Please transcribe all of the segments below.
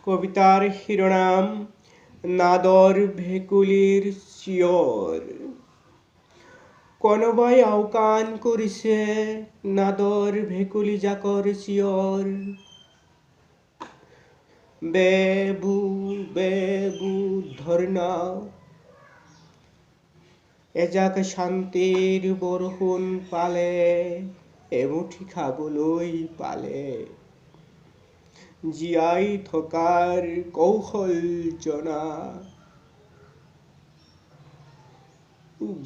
কবিতার শিরোনাম নাদর ভেকুলীর চিয়র। কনবাই আওকান করিছে নাদর ভেকুলী জাকর চিয়র। বেবু বেবু ধর্ণা এজাক শান্তিৰ বৰষুণ পালে, এমুঠি খাবলৈ পালে। জীয়াই থকাৰ কৌশল জনা,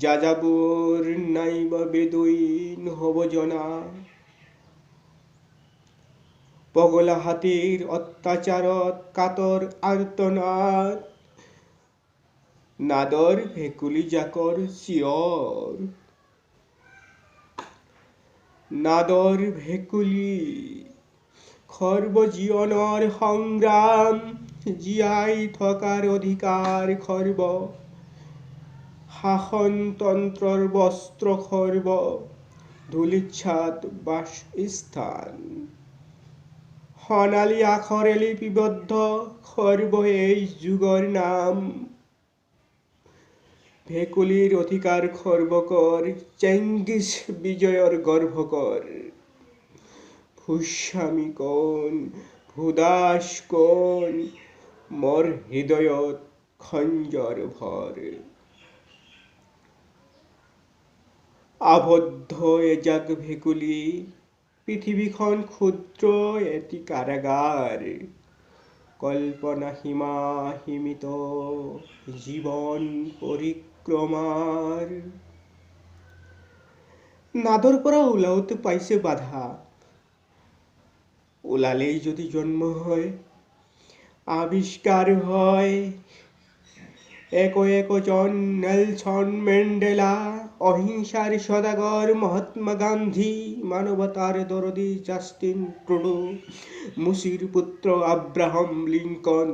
যাযাবৰ নাইবা বেদুইন হ'ব জনা। পগলা হাতীৰ অত্যাচাৰত কাতৰ আৰ্তনাদ, নাদৰ ভেকুলী জাকৰ চিঞৰ। নাদৰ ভেকুলী সৰ্বজীৱনৰ সংগ্ৰাম, জীয়াই থকাৰ অধিকাৰ খৰ্ব। শাসনতন্ত্ৰৰ বস্ত্ৰ খৰ্ব, ধূলিচ্ছাত বাসস্থান। সোণালী আখৰে লিপিবদ্ধ খৰ্ব এই যুগৰ নাম। ভেকুলীৰ অধিকাৰ খৰ্ব কৰ, চেঙ্গিছ বিজয়ৰ গৰ্ভ কৰ। ভূস্বামী কোন, ভূদাস কোন, মোৰ হৃদয়ত খঞ্জৰ ভৰ। আবদ্ধ এজাক ভেকুলী, পৃথিৱীখন ক্ষুদ্ৰ এটি কাৰাগাৰ। কল্পনা সীমা সীমিত জীৱন পৰিক্ৰমাৰ। নাদৰ পৰা ওলাওঁতে পাইছে বাধা, ওলালেই যদি জন্ম হয়, আৱিষ্কাৰ হয়। একজন নেলছন মেণ্ডেলা, অহিংসাৰ সদাগৰ মহাত্মা গান্ধী, মানৱতাৰ দৰদী জাষ্টিন ট্ৰুডো, মুচিৰ পুত্ৰ আব্ৰাহাম লিংকন,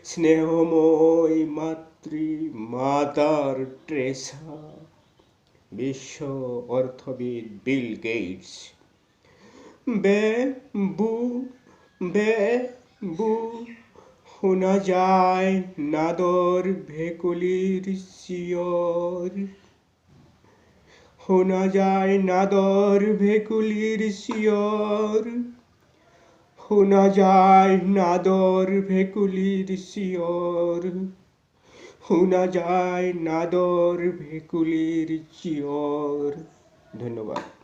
স্নেহময় মাতৃ মাদাৰ টেৰেছা, বিশ্ব অৰ্থবিদ বিল গেটছ। বেবু বেবু শুনা যায় নাদৰ ভেকুলীৰ চিঞৰ। শুনা যায় নাদৰ ভেকুলীৰ চিঞৰ। শুনা যায় নাদৰ ভেকুলীৰ চিঞৰ। শুনা যায় নাদৰ ভেকুলীৰ চিঞৰ। ধন্যবাদ।